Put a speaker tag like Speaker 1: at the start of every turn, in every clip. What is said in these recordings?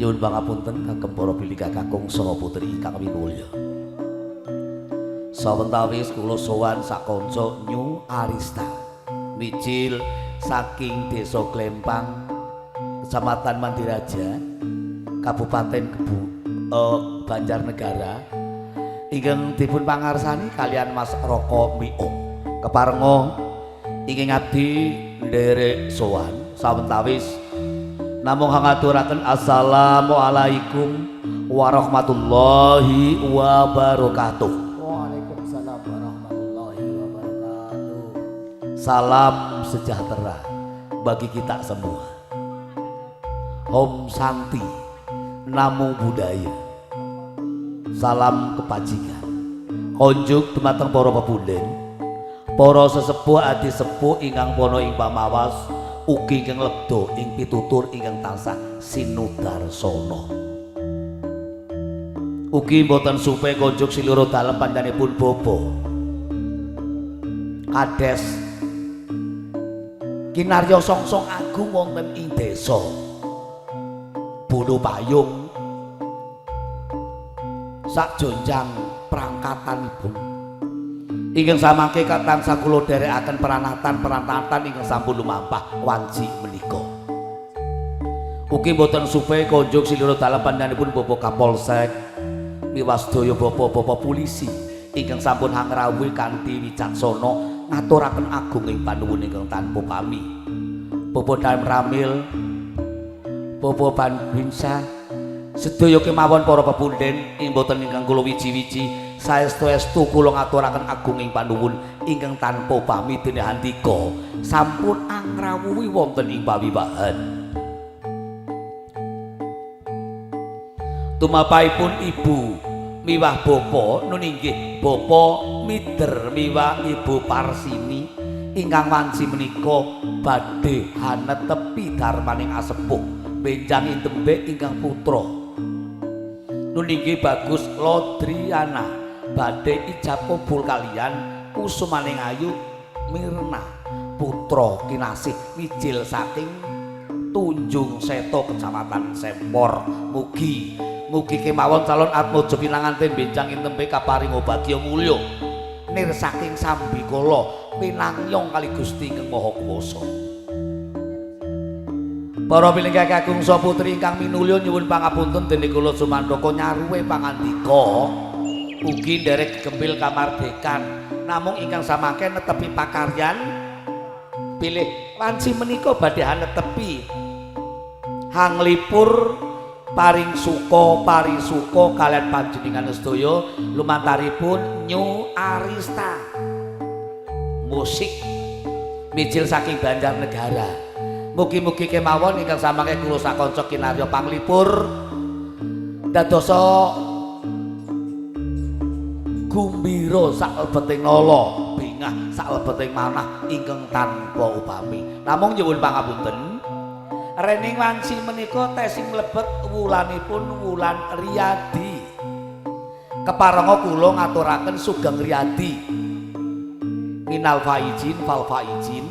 Speaker 1: Nyuwun pangapunten kagem para bilih kakung saha putri ingkang minulya. Sawetawis kula sowan sak kanca Nyu Arista. Mijil saking Desa Klempang, Kecamatan Mandiraja, Kabupaten Banjarnegara. Ingkang dipun pangarsani kalian Mas Roko Miung. Keparenga ingkang abdi nderek sowan sawetawis namung ngaturaken assalamualaikum warahmatullahi wabarakatuh.
Speaker 2: Waalaikumsalam warahmatullahi wabarakatuh.
Speaker 1: Salam sejahtera bagi kita semua. Om Santi, Namo Buddhaya. Salam kebajikan. Konjuk dumateng para pepunden, para sesepuh adi sepuh ingkang pono ing pamawas, ugi ingkang lebda ing pitutur ingkang tansah sinudarsana. Ugi boten supe konjuk siluro dalem panjenenganipun bapa kades kinarya songsong agung wonten ing desa Bulu Payung sak jonjang prangkatanipun ingkang samangke tansah kula dherekaken peranatan ingkang sampun lumampah wanci menika. Ugi boten supe konjuk siluro dalem panjenenganipun Bapak Kapolsek miwasdaya bapak-bapak polisi ingkang sampun hangrawuh kanthi wicaksana ngaturaken agunging panuwun ingkang tanpa pami. Bapak Dalem Ramil, Bapak Banbinsa, sedaya kemawon para pepunden ing boten ingkang kula wiji-wiji saestu-estu kula ngaturaken agunging panuwun ingkang tanpa pami dene handika sampun angrawuhi wonten ing pawiwahan. Tumapaipun ibu miwah bapa nun inggih bapa Mider miwah ibu Parsini ingkang wanci menika badhe hanetepi darmaning asepuh benjang indembe ingkang putra nun inggih Bagus Lodriana badhe ijab kabul kalian kusumaning ayu Mirna putra kinasih mijil saking Tunjung Seto Kecamatan Sempor. Mugi kemawon calon atmaja pinanganten benjang intembe kaparing bagya mulya nir saking sambikala pinangyong kali Gusti ingkang Maha Kuwasa. Para pinenggih kakung saha putri ingkang minulya nyuwun pangapunten dene kula sumandhaka nyaruwe pangandika ugi nderek gempil kamardikan namung ingkang samangke netepi pakaryan pilih wanci menika badhe netepi hanglipur paring suka parisuka kalian panjenengan sedaya lumantaripun Nyu Arista musik mijil saking Banjarnegara. Mugi-mugi kemawon ingkang samangke kula sakanca kinarya panglipur dadosa gumbira saklebeting nala bingah saklebeting manah ingkang tanpa upami. Namung nyuwun pangapunten rening wanci menika tesih mlebet wulanipun wulan Riyadi. Keparenga kula ngaturaken sugeng riyadi. Minal faizin fal faizin.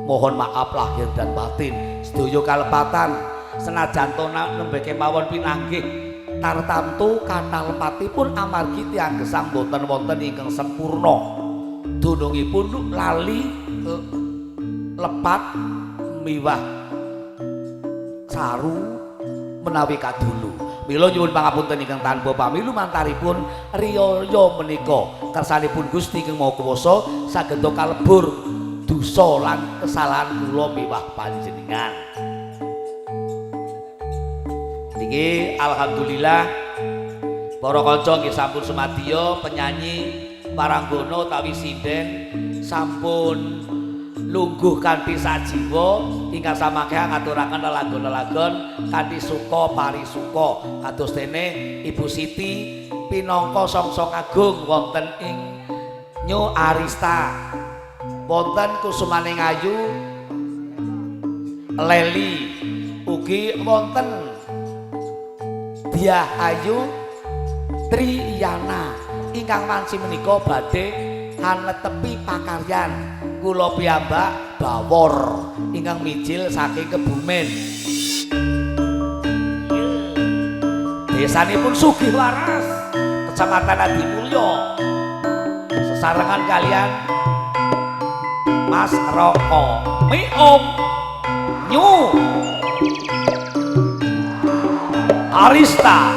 Speaker 1: Mohon maaf lahir dan batin. Sedaya kalepatan senajan tona nembe kemawon pinanggih tartamtu kanalepatipun amargi tiyang gesang boten wonten ingkang sempurna. Dunungipun lali lepat miwah saru menawi kadulu. Mila nyuwun pangapunten ingkang tanpa pami lumantaripun riyaya menika kersanipun Gusti ingkang Maha Kuwasa saged kalebur dosa lan kesalahan kula miwah panjenengan. Niki alhamdulillah para kanca nggih sampun sumadya penyanyi paranggana utawi sinden sampun lungguh kanthi sajiwa ingkang samangke ngaturaken lelagon-lelagon kanthi suka parisuka kados dene Ibu Siti pinangka songsong agung wonten ing Nyu Arista, wonten Kusumaning Ayu Leli, ugi wonten Diah Ayu Triyana ingkang wanci menika badhe hanetepi pakaryan kula piyambak bawor ingkang mijil saking Kebumen. Desanipun Sugih Waras, Kecamatan Adimulyo. Sesarengan kalian Mas Roko, Mi Om, Nyu, Arista.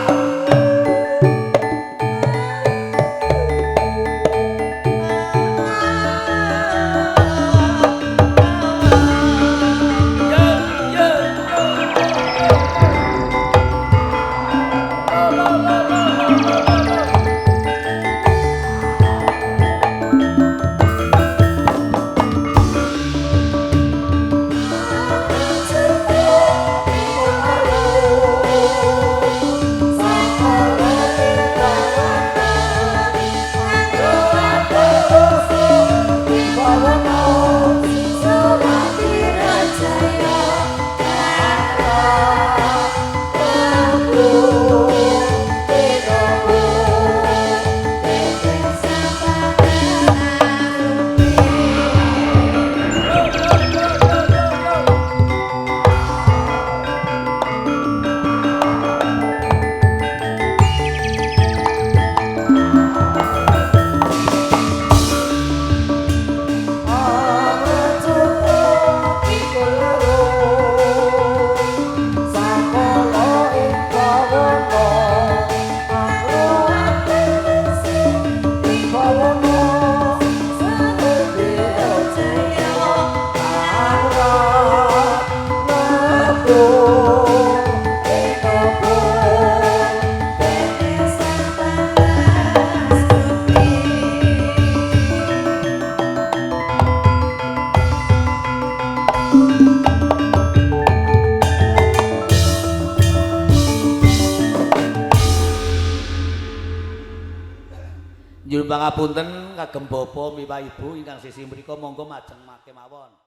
Speaker 1: Nyuwun pangapunten kagem bapa miwah ibu ingkang sisi mriku monggo majeng make mawon.